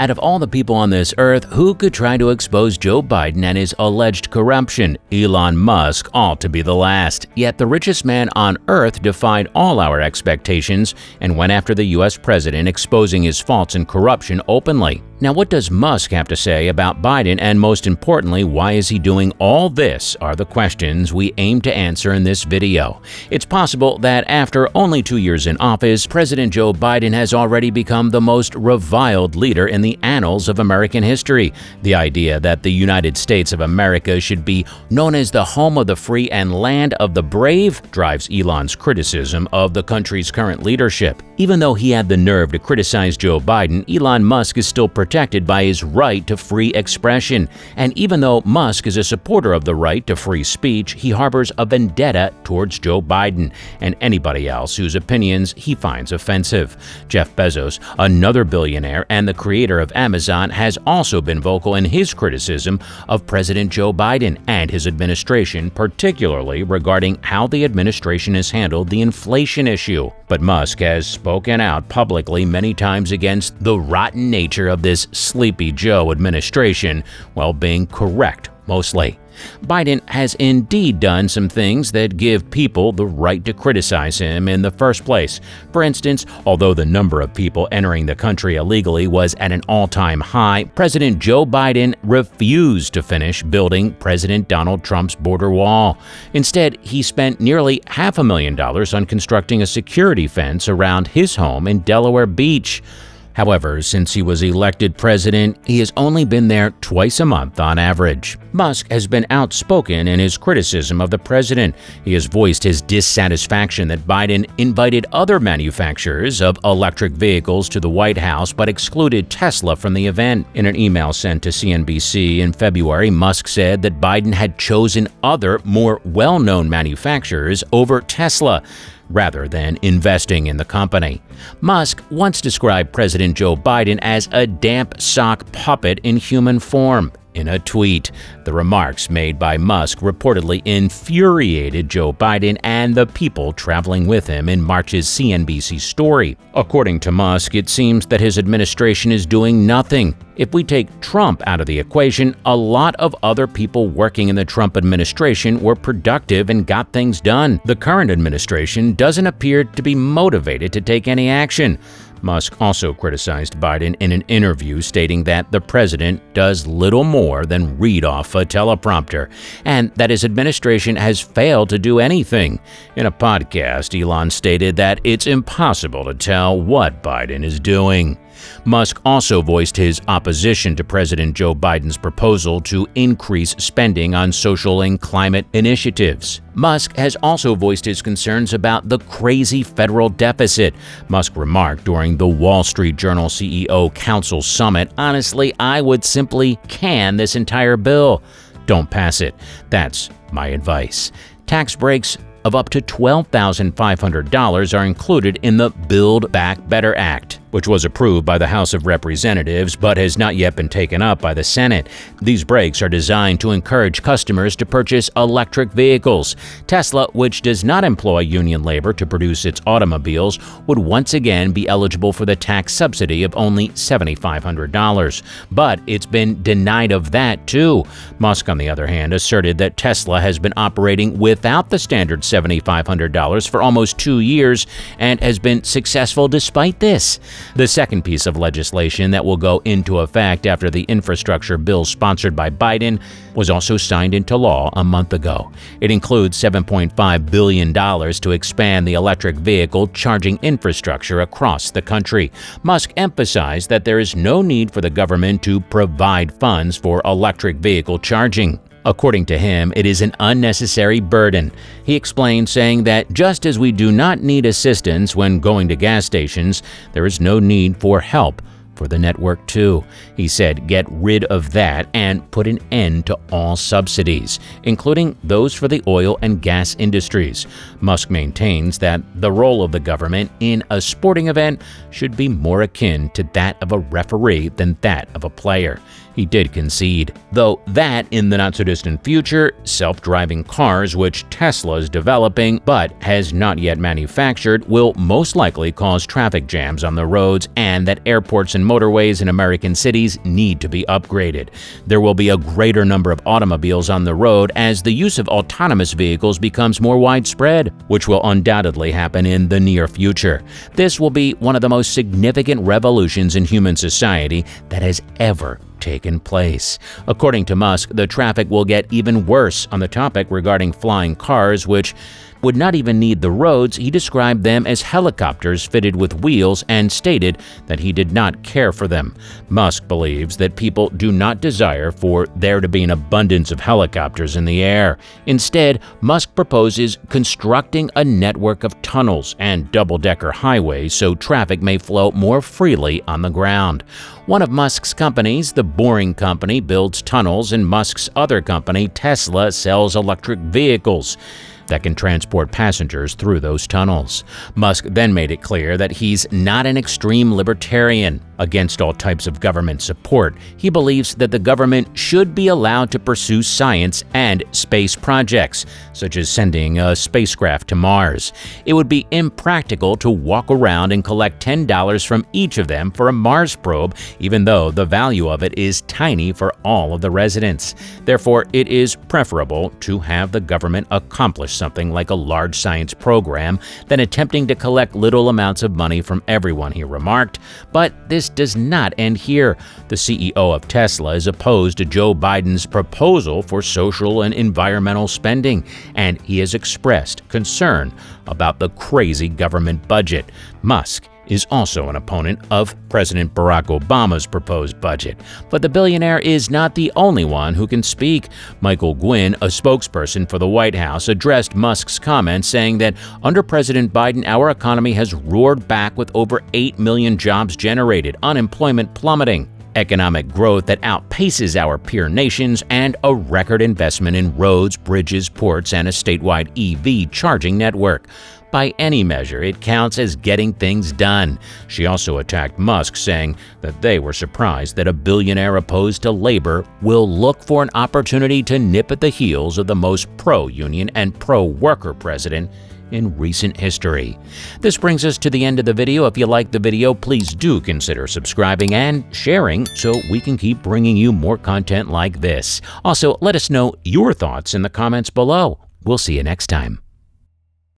Out of all the people on this earth, who could try to expose Joe Biden and his alleged corruption? Elon Musk ought to be the last. Yet the richest man on earth defied all our expectations and went after the U.S. president, exposing his faults and corruption openly. Now, what does Musk have to say about Biden, and most importantly, why is he doing all this, are the questions we aim to answer in this video. It's possible that after only 2 years in office, President Joe Biden has already become the most reviled leader in the annals of American history. The idea that the United States of America should be known as the home of the free and land of the brave drives Elon's criticism of the country's current leadership. Even though he had the nerve to criticize Joe Biden, Elon Musk is still protected by his right to free expression. And even though Musk is a supporter of the right to free speech, he harbors a vendetta towards Joe Biden and anybody else whose opinions he finds offensive. Jeff Bezos, another billionaire and the creator of Amazon, has also been vocal in his criticism of President Joe Biden and his administration, particularly regarding how the administration has handled the inflation issue. But Musk has spoken out publicly many times against the rotten nature of this Sleepy Joe administration, while being correct mostly. Biden has indeed done some things that give people the right to criticize him in the first place. For instance, although the number of people entering the country illegally was at an all-time high, President Joe Biden refused to finish building President Donald Trump's border wall. Instead, he spent nearly $500,000 on constructing a security fence around his home in Delaware Beach. However, since he was elected president, he has only been there twice a month on average. Musk has been outspoken in his criticism of the president. He has voiced his dissatisfaction that Biden invited other manufacturers of electric vehicles to the White House but excluded Tesla from the event. In an email sent to CNBC in February, Musk said that Biden had chosen other, more well-known manufacturers over Tesla, rather than investing in the company. Musk once described President Joe Biden as a damp sock puppet in human form. In a tweet, the remarks made by Musk reportedly infuriated Joe Biden and the people traveling with him in March's CNBC story. According to Musk, it seems that his administration is doing nothing. If we take Trump out of the equation, a lot of other people working in the Trump administration were productive and got things done. The current administration doesn't appear to be motivated to take any action. Musk also criticized Biden in an interview, stating that the president does little more than read off a teleprompter, and that his administration has failed to do anything. In a podcast, Elon stated that it's impossible to tell what Biden is doing. Musk also voiced his opposition to President Joe Biden's proposal to increase spending on social and climate initiatives. Musk has also voiced his concerns about the crazy federal deficit. Musk remarked during the Wall Street Journal CEO Council Summit, "Honestly, I would simply can this entire bill. Don't pass it. That's my advice." Tax breaks of up to $12,500 are included in the Build Back Better Act, which was approved by the House of Representatives but has not yet been taken up by the Senate. These breaks are designed to encourage customers to purchase electric vehicles. Tesla, which does not employ union labor to produce its automobiles, would once again be eligible for the tax subsidy of only $7,500. But it's been denied of that too. Musk, on the other hand, asserted that Tesla has been operating without the standard $7,500 for almost 2 years and has been successful despite this. The second piece of legislation that will go into effect after the infrastructure bill sponsored by Biden was also signed into law a month ago. It includes $7.5 billion to expand the electric vehicle charging infrastructure across the country. Musk emphasized that there is no need for the government to provide funds for electric vehicle charging. According to him, it is an unnecessary burden. He explained, saying that just as we do not need assistance when going to gas stations, there is no need for help for the network too. He said, get rid of that and put an end to all subsidies, including those for the oil and gas industries. Musk maintains that the role of the government in a sporting event should be more akin to that of a referee than that of a player. He did concede, though, that in the not-so-distant future, self-driving cars, which Tesla is developing but has not yet manufactured, will most likely cause traffic jams on the roads, and that airports and motorways in American cities need to be upgraded. There will be a greater number of automobiles on the road as the use of autonomous vehicles becomes more widespread, which will undoubtedly happen in the near future. This will be one of the most significant revolutions in human society that has ever taken place. According to Musk, the traffic will get even worse. On the topic regarding flying cars, which would not even need the roads, he described them as helicopters fitted with wheels and stated that he did not care for them. Musk believes that people do not desire for there to be an abundance of helicopters in the air. Instead, Musk proposes constructing a network of tunnels and double-decker highways so traffic may flow more freely on the ground. One of Musk's companies, the Boring Company, builds tunnels, and Musk's other company, Tesla, sells electric vehicles that can transport passengers through those tunnels. Musk then made it clear that he's not an extreme libertarian against all types of government support. He believes that the government should be allowed to pursue science and space projects, such as sending a spacecraft to Mars. It would be impractical to walk around and collect $10 from each of them for a Mars probe, even though the value of it is tiny for all of the residents. Therefore, it is preferable to have the government accomplish something like a large science program than attempting to collect little amounts of money from everyone, he remarked. But this does not end here. The CEO of Tesla is opposed to Joe Biden's proposal for social and environmental spending, and he has expressed concern about the crazy government budget. Musk is also an opponent of President Barack Obama's proposed budget. But the billionaire is not the only one who can speak. Michael Gwynn, a spokesperson for the White House, addressed Musk's comments, saying that under President Biden, our economy has roared back with over 8 million jobs generated, unemployment plummeting, economic growth that outpaces our peer nations, and a record investment in roads, bridges, ports, and a statewide EV charging network. By any measure, it counts as getting things done. She also attacked Musk, saying that they were surprised that a billionaire opposed to labor will look for an opportunity to nip at the heels of the most pro-union and pro-worker president in recent history. This brings us to the end of the video. If you liked the video, please do consider subscribing and sharing so we can keep bringing you more content like this. Also, let us know your thoughts in the comments below. We'll see you next time.